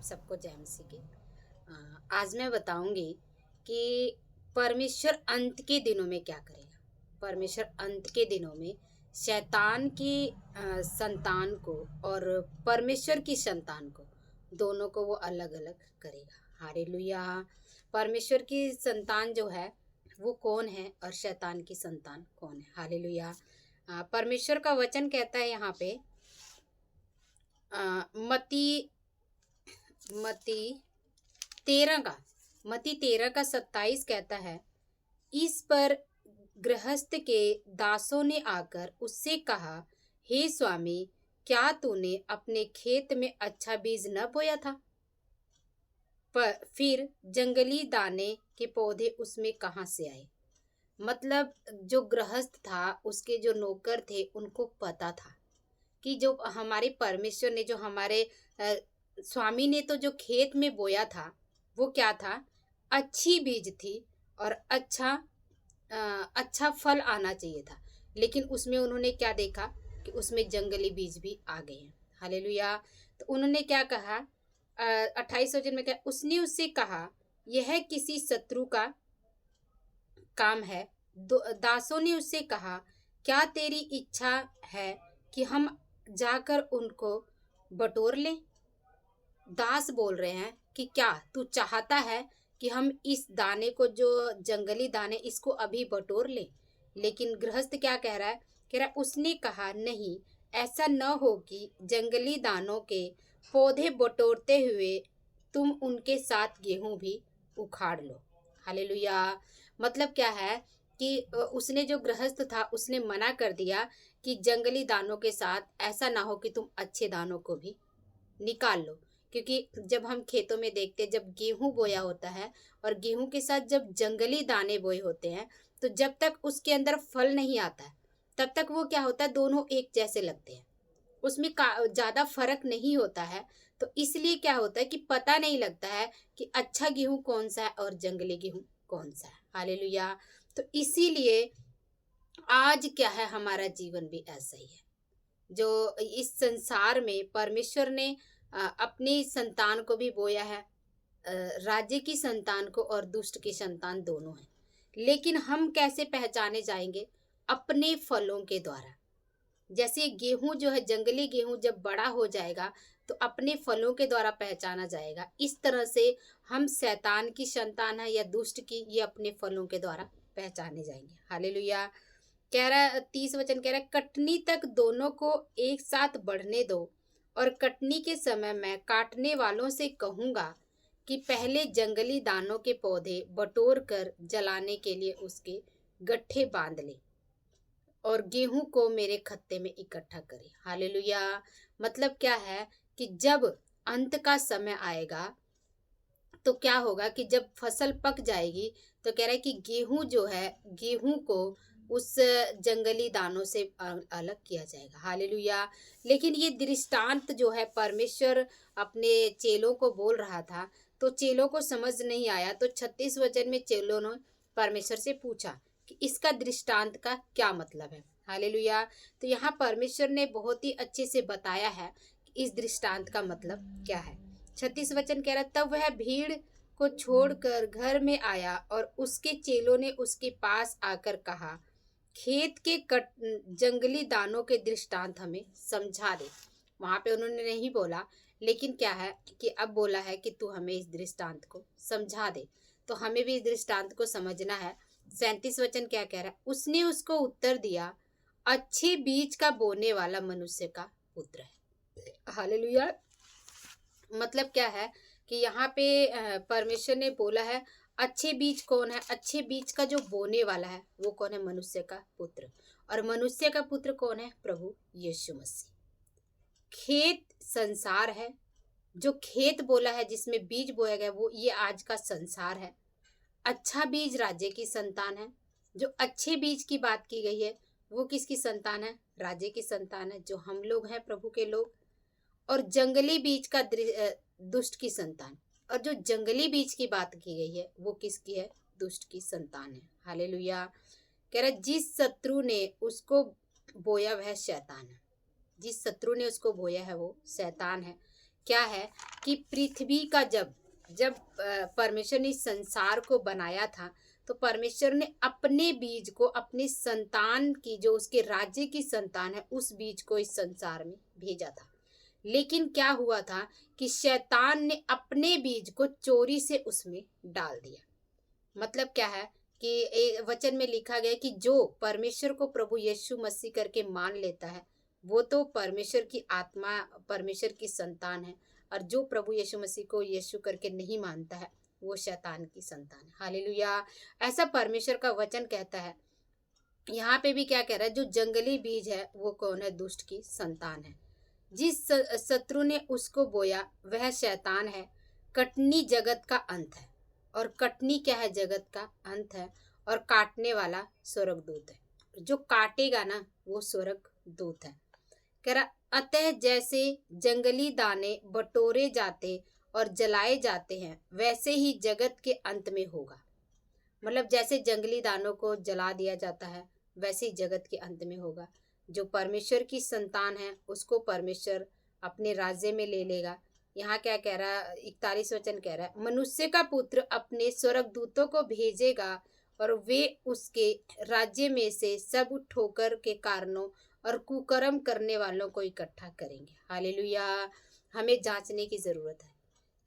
सबको जय मसीह की। आज मैं बताऊंगी कि परमेश्वर अंत के दिनों में क्या करेगा। परमेश्वर अंत के दिनों में शैतान की संतान को और परमेश्वर की संतान को, दोनों को वो अलग अलग करेगा। हालेलुया। परमेश्वर की संतान जो है वो कौन है और शैतान की संतान कौन है। हालेलुया। परमेश्वर का वचन कहता है यहाँ पे मती मती मती 13 का 27 कहता है, इस पर गृहस्थ के दासों ने आकर उससे कहा, हे स्वामी, क्या तूने अपने खेत में अच्छा बीज न बोया था? पर फिर जंगली दाने के पौधे उसमें कहाँ से आए? मतलब जो गृहस्थ था, उसके जो नौकर थे, उनको पता था कि जो हमारे परमेश्वर ने, जो हमारे स्वामी ने तो जो खेत में बोया था वो क्या था? अच्छी बीज थी और अच्छा फल आना चाहिए था। लेकिन उसमें उन्होंने क्या देखा कि उसमें जंगली बीज भी आ गए हैं। हालेलुया। तो उन्होंने क्या कहा? 28 वचन में क्या? उसने उससे कहा, यह किसी शत्रु का काम है। दासों ने उससे कहा, क्या तेरी इच्छा है कि हम जाकर उनको बटोर लें? दास बोल रहे हैं कि क्या तू चाहता है कि हम इस दाने को, जो जंगली दाने, इसको अभी बटोर लें? लेकिन गृहस्थ क्या कह रहा है? कह रहा है, उसने कहा, नहीं, ऐसा न हो कि जंगली दानों के पौधे बटोरते हुए तुम उनके साथ गेहूं भी उखाड़ लो। हालेलुया। मतलब क्या है कि उसने, जो गृहस्थ था, उसने मना कर दिया कि जंगली दानों के साथ ऐसा ना हो कि तुम अच्छे दानों को भी निकाल लो। क्योंकि जब हम खेतों में देखते, जब गेहूं बोया होता है और गेहूं के साथ जब जंगली दाने बोए होते हैं, तो जब तक उसके अंदर फल नहीं आता है तब तक वो क्या होता है, दोनों एक जैसे लगते हैं, उसमें ज़्यादा फर्क नहीं होता है। तो इसलिए क्या होता है कि पता नहीं लगता है कि अच्छा गेहूं कौन सा है और जंगली गेहूं कौन सा है। हालेलुया। तो इसीलिए आज क्या है, हमारा जीवन भी ऐसा ही है। जो इस संसार में परमेश्वर ने अपनी संतान को भी बोया है, राज्य की संतान को और दुष्ट की संतान दोनों है। लेकिन हम कैसे पहचाने जाएंगे? अपने फलों के द्वारा। जैसे गेहूं जो है, जंगली गेहूं जब बड़ा हो जाएगा तो अपने फलों के द्वारा पहचाना जाएगा। इस तरह से हम शैतान की संतान है या दुष्ट की, ये अपने फलों के द्वारा पहचाने जाएंगे। हालेलुया। कह रहा है 30 वचन कह रहा है, कटनी तक दोनों को एक साथ बढ़ने दो, और कटनी के समय मैं काटने वालों से कहूँगा कि पहले जंगली दानों के पौधे बटोर कर जलाने के लिए उसके गट्ठे बांध ले और गेहूं को मेरे खत्ते में इकट्ठा करे। हालेलुया। मतलब क्या है कि जब अंत का समय आएगा तो क्या होगा कि जब फसल पक जाएगी तो कह रहा है कि गेहूं जो है, गेहूं को उस जंगली दानों से अलग किया जाएगा। हालेलुया। लेकिन ये दृष्टांत जो है, परमेश्वर अपने चेलों को बोल रहा था तो चेलों को समझ नहीं आया। तो 36 वचन में चेलों ने परमेश्वर से पूछा कि इसका दृष्टांत का क्या मतलब है। हालेलुया। तो यहाँ परमेश्वर ने बहुत ही अच्छे से बताया है कि इस दृष्टांत का मतलब क्या है। 36 वचन कह रहा, तब वह भीड़ को छोड़कर घर में आया और उसके चेलों ने उसके पास आकर कहा, खेत के जंगली दानों के दृष्टांत हमें समझा दे। वहां पे उन्होंने नहीं बोला, लेकिन क्या है कि अब बोला है कि तू हमें इस दृष्टांत को समझा दे। तो हमें भी इस दृष्टांत को समझना है। 37 वचन क्या कह रहा है? उसने उसको उत्तर दिया, अच्छे बीज का बोने वाला मनुष्य का पुत्र है। हालेलुया। मतलब क्या है कि यहाँ पे परमेश्वर ने बोला है, अच्छे बीज कौन है? अच्छे बीज का जो बोने वाला है वो कौन है? मनुष्य का पुत्र। और मनुष्य का पुत्र कौन है? प्रभु यीशु मसीह। खेत संसार है, जो खेत बोला है, जिसमें बीज बोया गया, वो ये आज का संसार है। अच्छा बीज राज्य की संतान है। जो अच्छे बीज की बात की गई है वो किसकी संतान है? राज्य की संतान है, जो हम लोग हैं, प्रभु के लोग। और जंगली बीज का दुष्ट की संतान। और जो जंगली बीज की बात की गई है वो किसकी है? दुष्ट की संतान है। हालेलुया। कह रहा, जिस शत्रु ने उसको बोया वह शैतान है। जिस शत्रु ने उसको बोया है वो शैतान है, क्या है कि पृथ्वी का जब जब परमेश्वर ने इस संसार को बनाया था, तो परमेश्वर ने अपने बीज को, अपनी संतान की, जो उसके राज्य की संतान है, उस बीज को इस संसार में भेजा था। लेकिन क्या हुआ था कि शैतान ने अपने बीज को चोरी से उसमें डाल दिया। मतलब क्या है कि एक वचन में लिखा गया कि जो परमेश्वर को प्रभु यीशु मसीह करके मान लेता है, वो तो परमेश्वर की आत्मा, परमेश्वर की संतान है। और जो प्रभु यीशु मसीह को यीशु करके नहीं मानता है, वो शैतान की संतान है। हालेलुया। ऐसा परमेश्वर का वचन कहता है। यहाँ पे भी क्या कह रहा है, जो जंगली बीज है वो कौन है? दुष्ट की संतान है। जिस शत्रु ने उसको बोया वह शैतान है। कटनी जगत का अंत है। और कटनी क्या है? जगत का अंत है। और काटने वाला स्वर्गदूत है। जो काटेगा ना, वो स्वर्गदूत है। कह रहा, अतः जैसे जंगली दाने बटोरे जाते और जलाए जाते हैं, वैसे ही जगत के अंत में होगा। मतलब जैसे जंगली दानों को जला दिया जाता है, वैसे ही जगत के अंत में होगा। जो परमेश्वर की संतान है, उसको परमेश्वर अपने राज्य में ले लेगा। यहाँ क्या कह रहा है? 41 वचन कह रहा है, मनुष्य का पुत्र अपने स्वर्गदूतों को भेजेगा और वे उसके राज्य में से सब ठोकर के कारणों और कुकर्म करने वालों को इकट्ठा करेंगे। हालेलुया। हमें जांचने की जरूरत है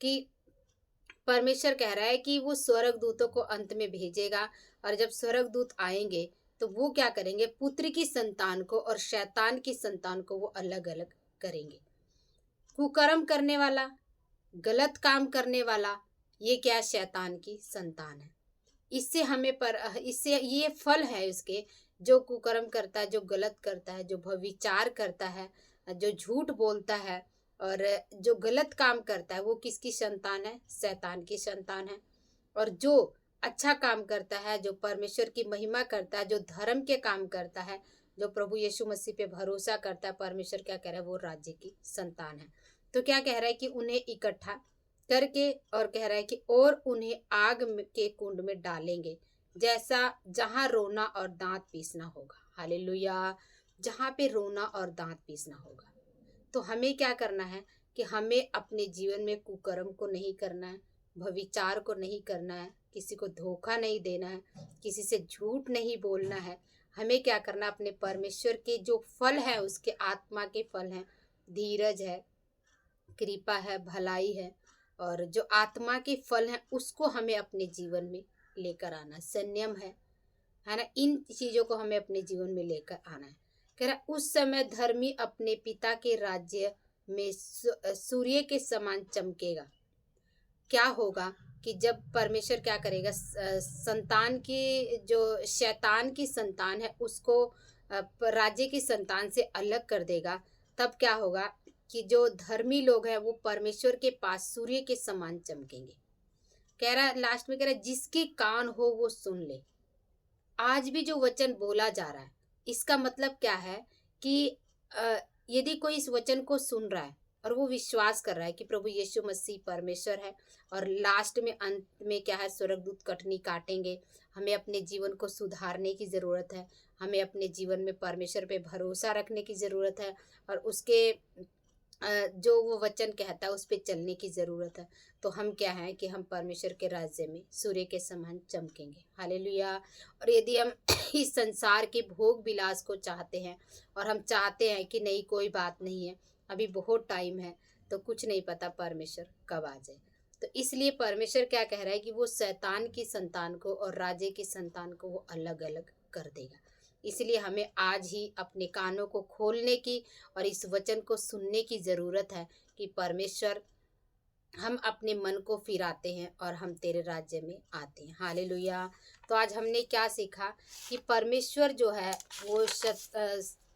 कि परमेश्वर कह रहा है कि वो स्वर्गदूतों को अंत में भेजेगा, और जब स्वर्गदूत आएंगे तो वो क्या करेंगे? पुत्र की संतान को और शैतान की संतान को वो अलग अलग करेंगे। कुकर्म करने वाला, गलत काम करने वाला, ये क्या? शैतान की संतान है। इससे हमें इससे ये फल है इसके, जो कुकर्म करता है, जो गलत करता है, जो व्यभिचार करता है, जो झूठ बोलता है और जो गलत काम करता है, वो किसकी संतान है? शैतान की संतान है। और जो अच्छा काम करता है, जो परमेश्वर की महिमा करता है, जो धर्म के काम करता है, जो प्रभु यीशु मसीह पे भरोसा करता है, परमेश्वर क्या कह रहा है? वो राज्य की संतान है। तो क्या कह रहा है कि उन्हें इकट्ठा करके, और कह रहा है कि और उन्हें आग के कुंड में डालेंगे, जैसा जहां रोना और दांत पीसना होगा। हालेलुया। जहां पे रोना और दांत पीसना होगा। तो हमें क्या करना है कि हमें अपने जीवन में कुकर्म को नहीं करना है, व्यभिचार को नहीं करना है, किसी को धोखा नहीं देना है, किसी से झूठ नहीं बोलना है। हमें क्या करना? अपने परमेश्वर के जो फल है, उसके आत्मा के फल हैं, धीरज है, कृपा है, भलाई है, और जो आत्मा के फल हैं, उसको हमें अपने जीवन में लेकर आना। संयम है ना? इन चीज़ों को हमें अपने जीवन में लेकर आना है। कह रहा, उस समय धर्मी अपने पिता के राज्य में सूर्य के समान चमकेगा। क्या होगा कि जब परमेश्वर क्या करेगा? संतान की, जो शैतान की संतान है, उसको राज्य की संतान से अलग कर देगा। तब क्या होगा कि जो धर्मी लोग हैं, वो परमेश्वर के पास सूर्य के समान चमकेंगे। कह रहा, लास्ट में कह रहा, जिसके कान हो वो सुन ले। आज भी जो वचन बोला जा रहा है, इसका मतलब क्या है कि यदि कोई इस वचन को सुन रहा है और वो विश्वास कर रहा है कि प्रभु यीशु मसीह परमेश्वर है, और लास्ट में, अंत में क्या है? स्वर्गदूत कटनी काटेंगे। हमें अपने जीवन को सुधारने की ज़रूरत है। हमें अपने जीवन में परमेश्वर पे भरोसा रखने की ज़रूरत है, और उसके जो वो वचन कहता है उस पर चलने की ज़रूरत है। तो हम क्या हैं कि हम परमेश्वर के राज्य में सूर्य के समान चमकेंगे। हालेलुया। और यदि हम इस संसार के भोग विलास को चाहते हैं, और हम चाहते हैं कि नहीं, कोई बात नहीं है, अभी बहुत टाइम है, तो कुछ नहीं पता परमेश्वर कब आ जाए। तो इसलिए परमेश्वर क्या कह रहा है कि वो शैतान की संतान को और राज्य की संतान को वो अलग अलग कर देगा। इसलिए हमें आज ही अपने कानों को खोलने की और इस वचन को सुनने की ज़रूरत है कि परमेश्वर, हम अपने मन को फिराते हैं और हम तेरे राज्य में आते हैं। हालेलुया। तो आज हमने क्या सीखा कि परमेश्वर जो है वो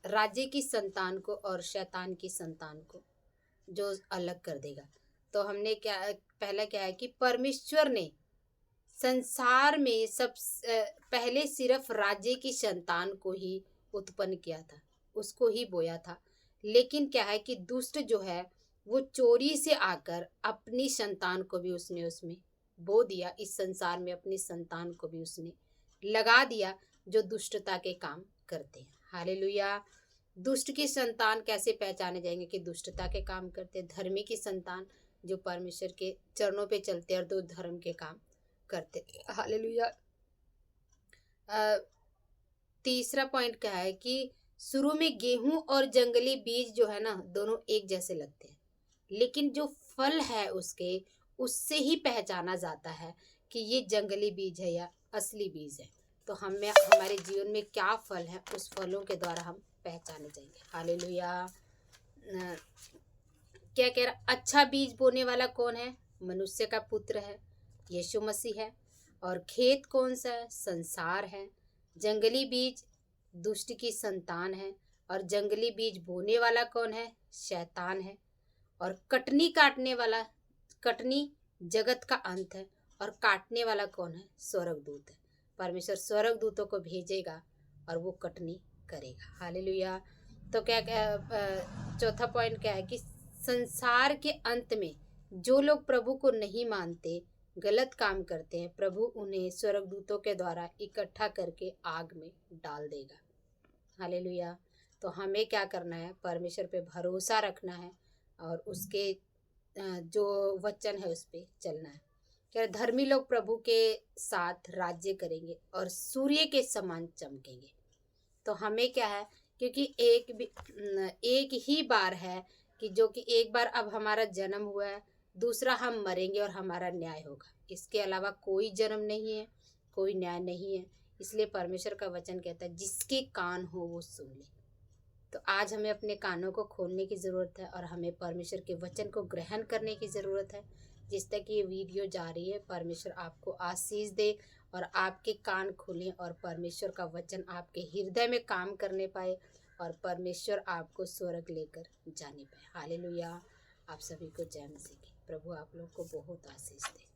राज्य की संतान को और शैतान की संतान को जो अलग कर देगा। तो हमने क्या, पहला क्या है कि परमेश्वर ने संसार में पहले सिर्फ राज्य की संतान को ही उत्पन्न किया था, उसको ही बोया था। लेकिन क्या है कि दुष्ट जो है वो चोरी से आकर अपनी संतान को भी उसमें बो दिया। इस संसार में अपनी संतान को भी उसने लगा दिया, जो दुष्टता के काम करते हैं। हालेलुया। दुष्ट की संतान कैसे पहचाने जाएंगे कि दुष्टता के काम करते, धर्मी की संतान जो परमेश्वर के चरणों पे चलते और दो धर्म के काम करते। हालेलुया। तीसरा पॉइंट क्या है कि शुरू में गेहूं और जंगली बीज जो है ना दोनों एक जैसे लगते हैं, लेकिन जो फल है उसके उससे ही पहचाना जाता है कि ये जंगली बीज है या असली बीज है। तो हमें हमारे जीवन में क्या फल है उस फलों के द्वारा हम पहचाने जाएंगे। हालेलुया। क्या कह रहा, अच्छा बीज बोने वाला कौन है? मनुष्य का पुत्र है, यीशु मसीह है। और खेत कौन सा है? संसार है। जंगली बीज दुष्ट की संतान है, और जंगली बीज बोने वाला कौन है? शैतान है। और कटनी काटने वाला, कटनी जगत का अंत है, और काटने वाला कौन है? स्वर्गदूत है। परमेश्वर स्वर्गदूतों को भेजेगा और वो कटनी करेगा। हालेलुया। तो क्या चौथा पॉइंट क्या है कि संसार के अंत में जो लोग प्रभु को नहीं मानते, गलत काम करते हैं, प्रभु उन्हें स्वर्गदूतों के द्वारा इकट्ठा करके आग में डाल देगा। हालेलुया। तो हमें क्या करना है? परमेश्वर पे भरोसा रखना है और उसके जो वचन है उस पे चलना है। क्या धर्मी लोग प्रभु के साथ राज्य करेंगे और सूर्य के समान चमकेंगे। तो हमें क्या है, क्योंकि एक ही बार है कि जो कि एक बार अब हमारा जन्म हुआ है, दूसरा हम मरेंगे और हमारा न्याय होगा। इसके अलावा कोई जन्म नहीं है, कोई न्याय नहीं है। इसलिए परमेश्वर का वचन कहता है जिसके कान हो वो सुन ले। तो आज हमें अपने कानों को खोलने की ज़रूरत है और हमें परमेश्वर के वचन को ग्रहण करने की ज़रूरत है। जिस तक ये वीडियो जा रही है, परमेश्वर आपको आशीष दे और आपके कान खुलें और परमेश्वर का वचन आपके हृदय में काम करने पाए और परमेश्वर आपको स्वर्ग लेकर जाने पाए। हालेलुया। आप सभी को जय मसीह की। प्रभु आप लोग को बहुत आशीष दे।